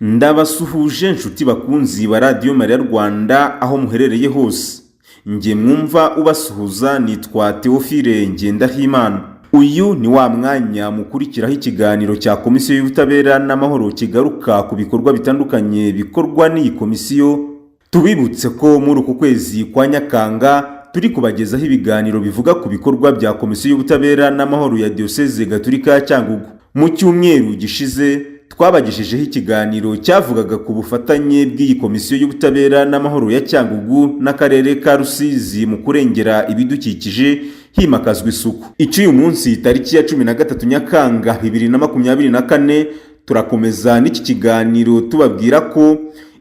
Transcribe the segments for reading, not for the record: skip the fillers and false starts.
Ndabasuhuje nshuti bakunzi ba Radio Maria Rwanda aho muherereye hose. Nge mwumva ubasuhuza nitwa Theophile Ngendahimana. Uyu ni wa mwanya mukurikiraho ikiganiro cya Komisiyo y'Ubutabera n'Amahoro kigaruka ku bikorwa bitandukanye bikorwa n'iyi komisiyo. Tubibutse ko muri uku kwezi kwa Nyakanga turi kubagezaho ibiganiro bivuga ku bikorwa bya Komisiyo y'Ubutabera n'Amahoro ya Diocese Gatolika ya Cyangugu. Mu cyumweru gishize twabagejejeho ikiganiro cyavugaga ku bufatanye bw'iyi Komisiyo y'Ubutabera n'Amahoro ya Cyangugu n'akarere ka Rusizi mu kurengera ibidukikije himakazwa isuku. Uyu munsi tariki ya 13 Nyakanga 2024 turakomeza n'iki kiganiro tubabwira ko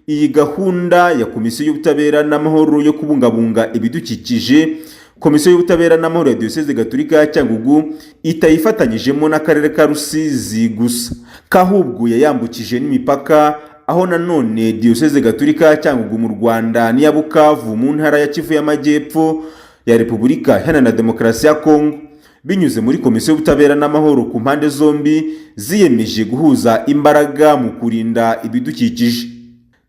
iyi gahunda ya Komisiyo y'Ubutabera n'Amahoro yo kubungabunga ibidukikije, Komisiyo y'Ubutabera n'Amahoro ya Diocese Gatolika ya Cyangugu itayifatanyijemo n'akarere ka Rusizi gusa, kahubwo yayambukije n'imipaka, aho nanone Diocese Gatolika ya Cyangugu mu Rwanda n'iya Bukavu mu ntara ya Kivu y'Amajyepfo ya Repubulika Iharanira Demokarasi ya Kongo, binyuze muri Komisiyo y'Ubutabera n'Amahoro ku mpande zombi ziyemeje guhuza imbaraga mu kurinda ibidukikije.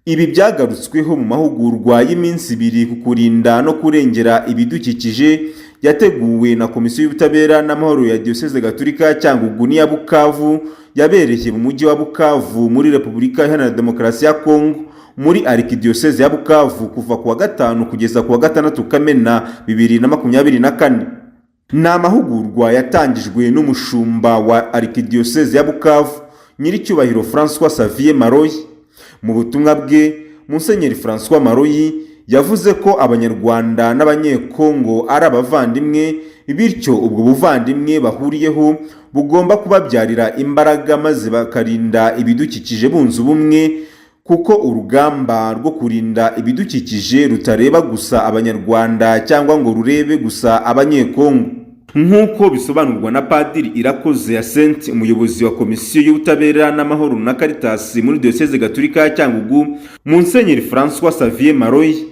Ibi byagarutsweho mu mahugurwa y'iminsi 2 ku kurinda no kurengera ibidukikije yateguwe na Komisiyo y'Ubutabera n'Amahoro ya Diocese Gatolika ya Cyangugu n'iya Bukavu, yabereye mu mujyi wa Bukavu muri Repubulika Iharanira Demokarasi ya Kongo muri Arkidiocese ya Bukavu kuva ku wa 5 kugeza ku wa 6 Kamena 2024. Ni amahugurwa yatangijwe n'umushumba wa Arkidiocese ya Bukavu, Nyiricyubahiro François Xavier Maroyi. Mu butumwa bwe, Musenyeri François Maroyi yavuze ko Abanyarwanda n'Abanyekongo ari abavandimwe, bityo ubwo buvandimwe bahuriyeho bugomba kubabyarira imbaraga maze bakarinda ibidukikije bunze ubumwe, kuko urugamba rwo kurinda ibidukikije rutareba gusa Abanyarwanda cyangwa ngo rurebe gusa Abanyekongo. Nk'uko bisobanurwa na Padiri Irakoze Yacinthe, umuyobozi wa Komisiyo y'Ubutabera n'Amahoro na Caritas muri Diocese Gatolika ya Cyangugu, Musenyeri François Xavier Maroyi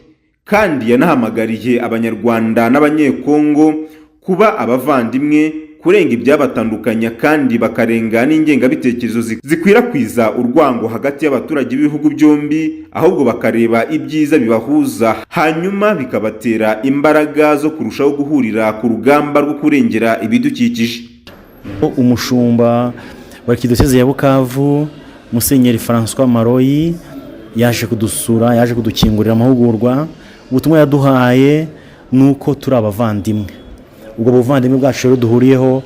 kandi yanahamagariye Abanyarwanda n'Abanyekongo kuba abavandimwe, kurenga ibyabatandukanya kandi bakarenga n'ingengabitekerezo zikwirakwiza urwango hagati y'abaturage b'ibihugu byombi, ahubwo bakareba ibyiza bibahuza hanyuma bikabatera imbaraga zo kurushaho guhurira ku rugamba rwo kurengera ibidukikije. Umushumba wa Arkidiocese ya Bukavu, Musenyeri François Maroyi, yaje kudusura, yaje kudukingurira amahugurwa. Ubutumwa yaduhaye nuko turi abavandimwe. Ubwo buvandimwe bwacu rero duhuriyeho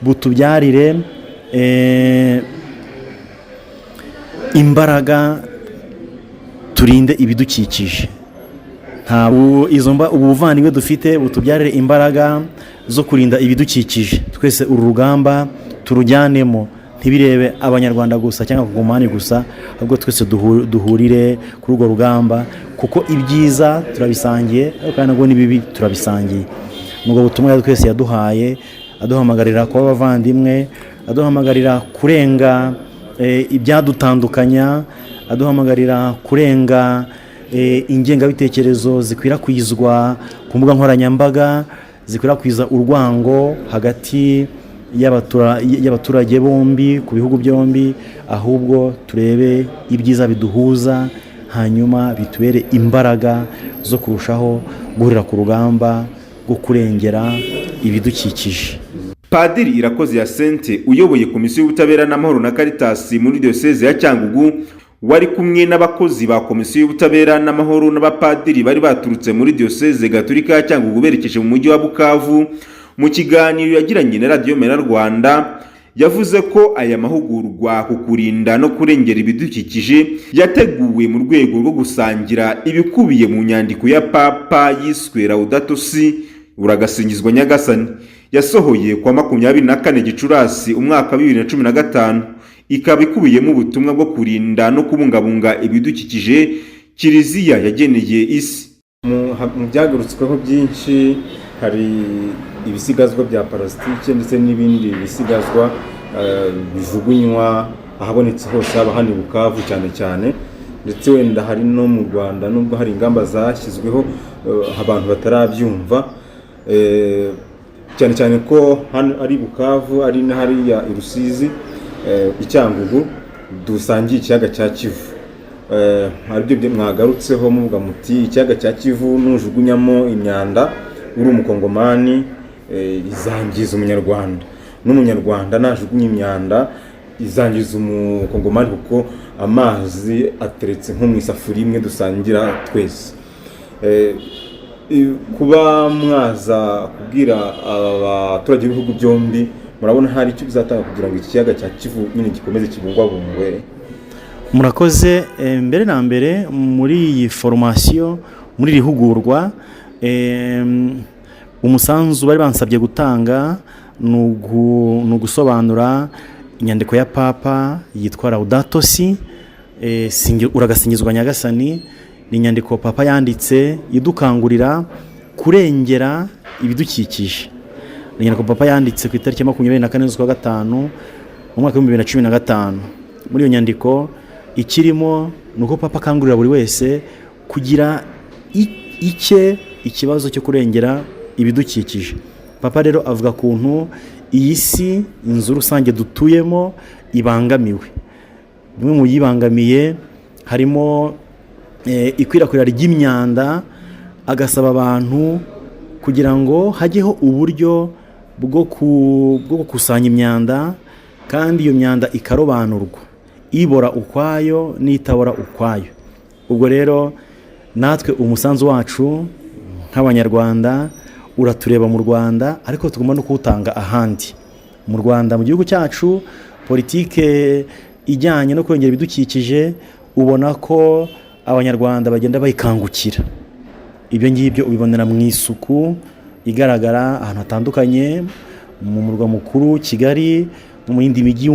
butubyarire imbaraga turinde ibidukikije. Ubu buvandimwe dufite butubyarire imbaraga zo kurinda ibidukikije. Twese uru rugamba turujyanemo, ntibirebe Abanyarwanda gusa cyangwa kugumani gusa, ahubwo twese duhurire kuri urwo rugamba, kuko ibyiza turabisangiye kandi ngo n'ibibi turabisangiye. Nubwo butumwa twese yaduhaye, aduhamagarira kuba abavandimwe, aduhamagarira kurenga ibyadutandukanya, aduhamagarira kurenga ingengabitekerezo zikwirakwizwa ku mbuga nkoranyambaga, zikwirakwiza urwango hagati y'abaturage bombi ku bihugu byombi, ahubwo turebe ibyiza biduhuza hanyuma bitubere imbaraga zo kurushaho guhurira ku rugamba rwo kurengera ibidukikije. Padiri Irakoze Yacinthe uyoboye Komisiyo y'Ubutabera n'Amahoro na Caritas muri Diocese ya Cyangugu, wari kumwe n'abakozi ba Komisiyo y'Ubutabera n'Amahoro n'abapadiri bari baturutse muri Diocese Gatolika ya Cyangugu berekeje mu mujyi wa Bukavu, mu kiganiro yagiranye na Radio Maria Rwanda, yavuze ko aya mahugurwa ku kurinda no kurengera ibidukikije yateguwe mu rwego rwo gusangira ibikubiye mu nyandiko ya Papa yiswe Laudato Si, uragasingizwa Nyagasani, yasohoye kwa 24 Gicurasi umwaka 2015, ikaba ikubiyemo ubutumwa bwo kurinda no kubungabunga ibidukikije Kiliziya yageneye isi. Mu byagarutsweho byinshi hari ibisigazwa bya parasitike ndetse n'ibindi bisigazwa bijugunywa ahabonetse hose, haba hani Bukavu cyane, ndetse wenda hari no mu Rwanda nubwo hari ingamba zashyizweho abantu batarabyumva, cyane ko hano ari Bukavu, ari na hariya i Rusizi, i Cyangugu, dusangiye ikiyaga cya Kivu. Aribyo mwagarutseho muvuga muti ikiyaga cya Kivu nujugunyamo imyanda uri umukongomani izangiza umunyarwanda, n'umunyarwanda najugunya imyanda izangiza umukongomani, kuko amazi ateretse nko mu isafuriya imwe dusangira twese. Kuba mwaza kubwira abaturage b'ibihugu byombi, murabona hari icyo bizatanga kugira ngo ikiyaga cya Kivu nyine gikomeze kibungwabungwe? Murakoze. Mbere na mbere muri iyi formation, muri iri hugurwa, umusanzu bari bansabye gutanga ni ugusobanura inyandiko ya Papa yitwa Laudato Si, uragasingizwa Nyagasani. Ni inyandiko Papa yanditse idukangurira kurengera ibidukikije. Ni inyandiko Papa yanditse ku itariki 24 z'ukwa gatanu mu mwaka wa 2015. Muri iyo nyandiko ikirimo nuko Papa akangurira buri wese kugira ikibazo cyo kurengera ibidukikije. Papa rero avuga kuntu iyi si, inzu rusange dutuyemo, ibangamiwe. Bimwe mu yibangamiye harimo ikwirakwira ry'imyanda, agasaba abantu kugira ngo hajyeho uburyo bwo gukusanya imyanda, kandi iyo myanda ikarobanurwa, ibora ukwayo n'itabora ukwayo. Ubwo rero natwe umusanzu wacu nk'abanyarwanda uratureba mu Rwanda, ariko tugomba no kuwutanga ahandi. Mu Rwanda, mu gihugu cyacu, politike ijyanye no kurengera ibidukikije ubona ko abanyarwanda bagenda bayikangukira. Ibyo ngibyo ubibonera mu isuku igaragara ahantu hatandukanye, mu murwa mukuru Kigali no mu yindi mijyi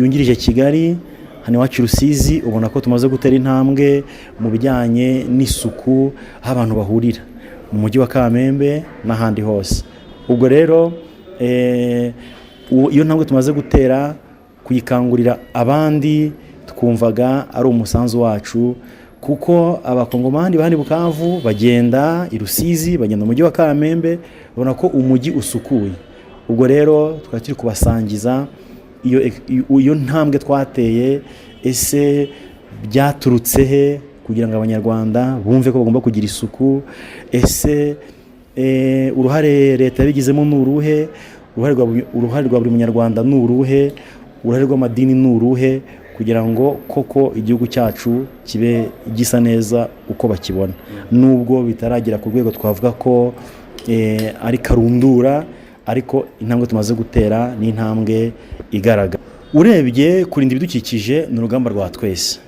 yungirije Kigali. Hano iwacu Rusizi ubona ko tumaze gutera intambwe mu bijyanye n'isuku aho abantu bahurira, mu mujyi wa Kamembe n'ahandi hose. Ubwo rero iyo ntambwe tumaze gutera kuyikangurira abandi, twumvaga ari umusanzu wacu, kuko abakongomani bandi Bukavu bagenda i Rusizi, bagenda mu mujyi wa Kamembe, babona ko umujyi usukuye. Ubwo rero twari turi kubasangiza iyo ntambwe twateye, ese byaturutse he kugira ngo abanyarwanda bumve ko bagomba kugira isuku. Ese uruhare leta yabigizemo ni uruhe? Uruhare rwa buri munyarwanda ni uruhe? Uruhare rw'amadini ni uruhe? Kugira ngo koko igihugu cyacu kibe gisa neza uko bakibona, nubwo bitaragera ku rwego twavuga ko ari karundura, ariko intambwe tumaze gutera ni intambwe igaragara. Urebye kurinda ibidukikije ni urugamba rwa twese,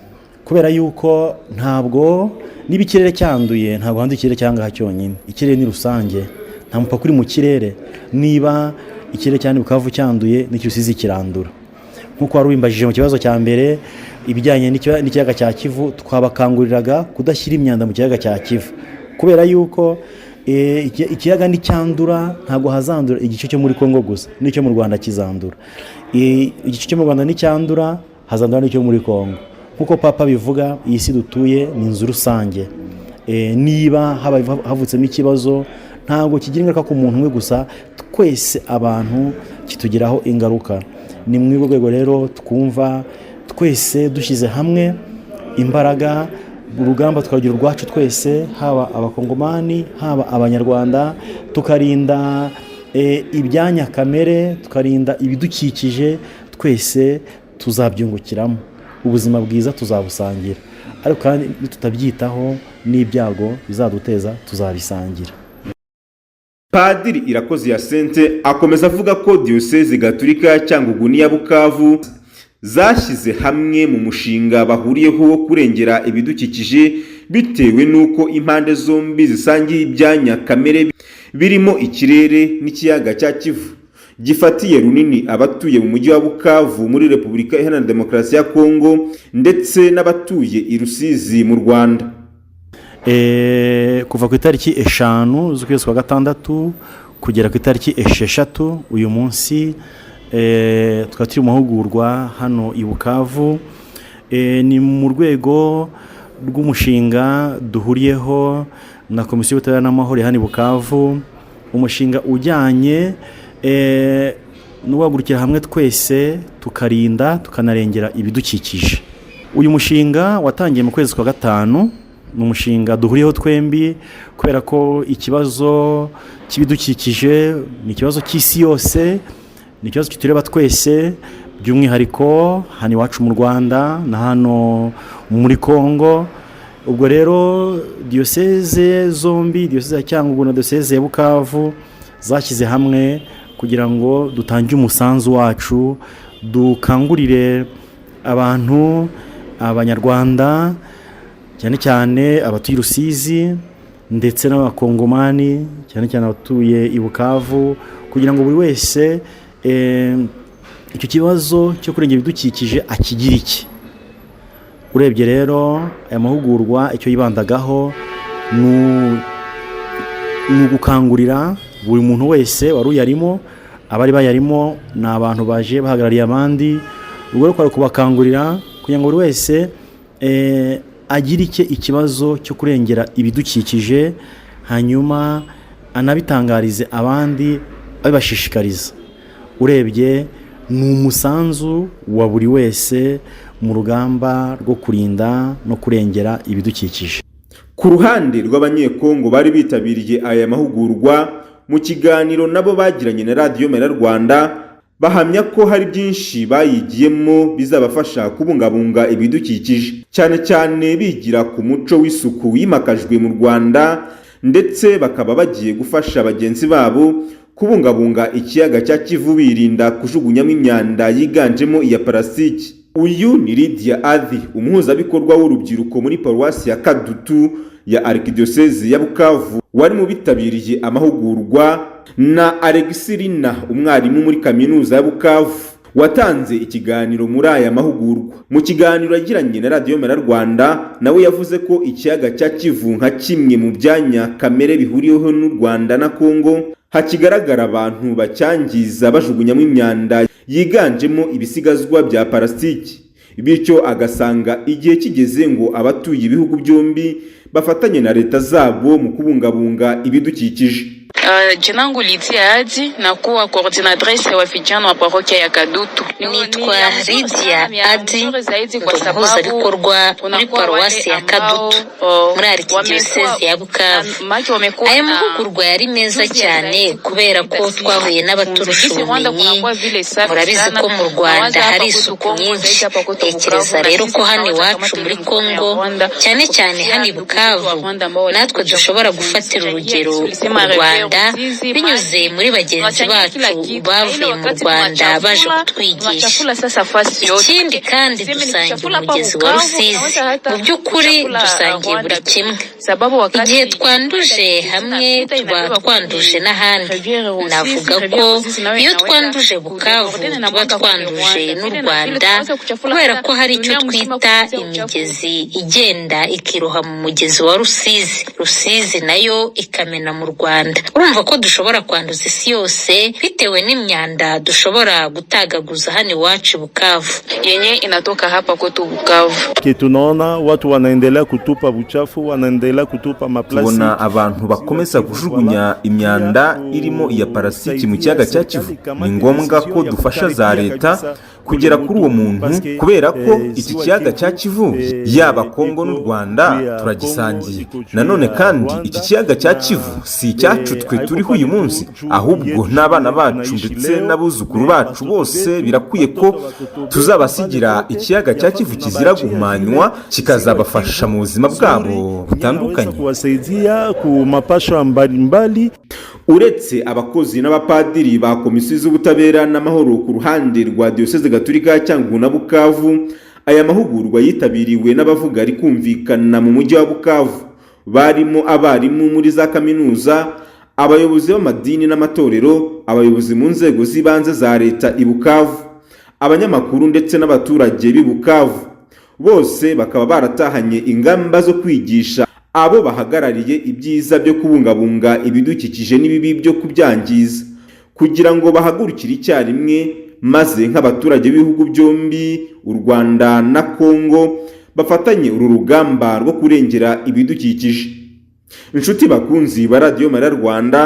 kubera yuko ntabwo niba ikirere cyanduye ntabwo handi ikirere cyangaha cyonyine. Ikirere ni rusange, nta mupaka uri mu kirere. Niba ikirere cyane Bukavu cyanduye, n'icyo Rusizi kirandura. Nkuko wari wimbajije mu kibazo cya mbere ibijyanye n'ikiyaga cya Kivu, twabakanguriraga kudashyira imyanda mu kiyaga cya Kivu, kubera yuko ikiyaga nticyandura, ntabwo hazandura igice cyo muri Kongo gusa, n'icyo mu Rwanda kizandura. Igice cyo mu Rwanda nticyandura, hazandura n'icyo muri Kongo. Nkuko Papa bivuga, iyi si dutuye ni inzu rusange. Niba havutsemo ikibazo, ntabwo kigira ingaruka ku muntu umwe gusa, twese abantu kitugiraho ingaruka. Ni mu rwego rero twumva twese dushyize hamwe imbaraga, urugamba twagira urwacu twese, haba abakongomani haba abanyarwanda, tukarinda ibyanya kamere, tukarinda ibidukikije, twese tuzabyungukiramo. Ubuzima bwiza tuzabusangira, ariko kandi tutabyitaho n'ibyago bizaduteza tuzabisangira. Padiri Irakoze Hyacinthe akomeza avuga ko Diyoseze Gatolika ya Cyangugu n'iya Bukavu zashyize hamwe mu mushinga bahuriyeho wo kurengera ibidukikije, bitewe n'uko impande zombi zisangiye ibyanya kamere birimo ikirere n'ikiyaga cya Kivu gifatiye runini abatuye mu mujyi wa Bukavu muri Repubulika Iharanira Demokarasi ya Kongo, ndetse n'abatuye i Rusizi mu Rwanda. Kuva ku itariki 5 z'ukwezi kwa gatandatu kugera ku itariki 6 uyu munsi, tukaba turi mu mahugurwa hano i Bukavu. Ni mu rwego rw'umushinga duhuriyeho na Komisiyo y'Ubutabera n'Amahoro hano i Bukavu, umushinga ujyanye no guhagurukira hamwe twese tukarinda tukanarengera ibidukikije. Uyu mushinga watangiye mu kwezi kwa gatanu, ni umushinga duhuriyeho twembi kubera ko ikibazo cy'ibidukikije ni ikibazo cy'isi yose, ni ikibazo kitureba twese, by'umwihariko hano iwacu mu Rwanda na hano muri Kongo. Ubwo rero diyoseze zombi, diyoseze ya Cyangugu na diyoseze ya Bukavu zashyize hamwe kugira ngo dutange umusanzu wacu, dukangurire abantu, abanyarwanda cyane cyane abatuye Rusizi ndetse n'abakongomani cyane cyane abatuye i Bukavu, kugira ngo buri wese icyo kibazo cyo kurengera ibidukikije akigira iki. Urebye rero aya mahugurwa icyo yibandagaho ni ugukangurira buri muntu wese wari uyarimo, abari bayarimo ni abantu baje bahagarariye abandi, ubwo rero kwari kubakangurira kugira ngo buri wese agira ikibazo cyo kurengera ibidukikije, hanyuma anabitangarize abandi abibashishikariza. Urebye ni umusanzu wa buri wese mu rugamba rwo kurinda no kurengera ibidukikije. Ku ruhande rw'abanyekongo bari bitabiriye aya mahugurwa, mu kiganiro nabo bagiranye na Radio Mariya Rwanda, bahamya ko hari byinshi bayigiyemo bizabafasha kubungabunga ibidukikije, cyane cyane bigira ku muco w'isuku wimakajwe mu Rwanda, ndetse bakaba bagiye gufasha bagenzi babo kubungabunga ikiyaga cya Kivu birinda kujugunyamo imyanda yiganjemo iya parasitiki. Uyu ni Lydia Adhi, umuhuzabikorwa w'urubyiruko muri paruwasi ya Kadutu ya Arkidiocese ya Bukavu, wari mu bitabiriye amahugurwa, na Alexirina, umwarimu muri kaminuza ya Bukavu, watanze ikiganiro muri aya mahugurwa. Mu kiganiro yagiranye na Radio Mariya Rwanda, nawe yavuze ko ikiyaga cya Kivu nka kimwe mu byanya kamere bihuriyeho n'u Rwanda na Kongo hakigaragara abantu bacyangiza bajugunyamo imyanda yiganjemo ibisigazwa bya parasitiki, bityo agasanga igihe kigeze ngo abatuye ibihugu byombi bafatanye na leta zabo mu kubungabunga ibidukikije. Jina langu Lydia Adhi, nakuwa coordinatrice wa vijana wa parokia ya Kadutu. Nitwa Lydia Adhi, umuhuzabikorwa muri paruwasi ya Kadutu muri Arkidiocese ya Bukavu. Aya mahugurwa yari meza cyane kubera ko twahuye n'abaturusha ubumenyi. Murabizi ko mu Rwanda hari isuku nyinshi. Tekereza rero ko hano iwacu muri Kongo, cyane cyane hano i Bukavu, natwe dushobora gufatira urugero mu Rwanda binyuze muri bagenzi bacu bavuye mu Rwanda baje kutwigisha. Ikindi kandi dusangiye umugezi wa Rusizi, mu by'ukuri dusangiye buri kimwe. Igihe twanduje hamwe tuba twanduje n'ahandi. Navuga ko iyo twanduje Bukavu tuba twanduje n'u Rwanda, kubera ko hari icyo twita imigezi igenda ikiroha mu mugezi wa Rusizi, Rusizi nayo ikamena mu Rwanda. Urumva ko dushobora kwanduza isi yose bitewe n'imyanda dushobora gutagaguza hano iwacu Bukavu yenye inatoka hapa kwetu Bukavu. Tunaona watu wanaendelea kutupa buchafu, wanaendelea kutupa maplastiki. Tubona abantu bakomeza kujugunya imyanda irimo iya parasitiki mu kiyaga cya Kivu. Ni ngombwa ko dufasha za leta kugera kuri uwo muntu, kubera ko iki kiyaga cya Kivu yaba Kongo n'u Rwanda turagisangiye. Nanone kandi iki kiyaga cya Kivu si icyacu twe turiho uyu munsi, ahubwo n'abana bacu ndetse n'abuzukuru bacu bose birakwiye ko tuzabasigira ikiyaga cya Kivu kizira guhumanywa, kikazabafasha mu buzima bwabo butandukanye. Uretse abakozi n'abapadiri ba komisiyo z'ubutabera n'amahoro ku ruhande rwa Diocese Gatolika ya Cyangugu na Bukavu, aya mahugurwa yitabiriwe n'abavuga ari kumvikana mu mujyi wa Bukavu, barimo abarimu muri za kaminuza, abayobozi b'amadini n'amatorero, abayobozi mu nzego z'ibanze za leta i Bukavu, abanyamakuru ndetse n'abaturage b'i Bukavu. Bose bakaba baratahanye ingamba zo kwigisha abo bahagarariye ibyiza byo kubungabunga ibidukikije n'ibibi byo kubyangiza, kugira ngo bahagurukire icyarimwe, maze nk'abaturage b'ibihugu byombi u Rwanda na Kongo bafatanye uru rugamba rwo kurengera ibidukikije. Inshuti bakunzi ba Radio Mariya Rwanda,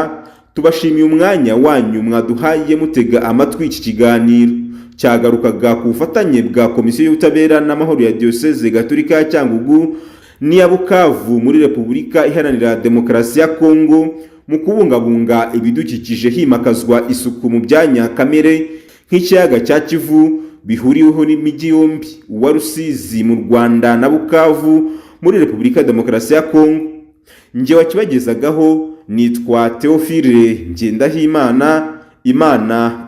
tubashimiye umwanya wanyu mwaduhaye mutega amatwi iki kiganiro cyagarukaga ku bufatanye bwa Komisiyo y'Ubutabera n'Amahoro ya Diocese Gatolika ya Cyangugu n'iya Bukavu muri Repubulika Iharanira Demokarasi ya Kongo mu kubungabunga ibidukikije himakazwa isuku mu byanya kamere nk'ikiyaga cya Kivu bihuriweho n'imijyi yombi wa Rusizi mu Rwanda na Bukavu muri Repubulika ya Demokarasi ya Kongo. Nje wakibagezagaho nitwa Theophile Ngendahimana. Imana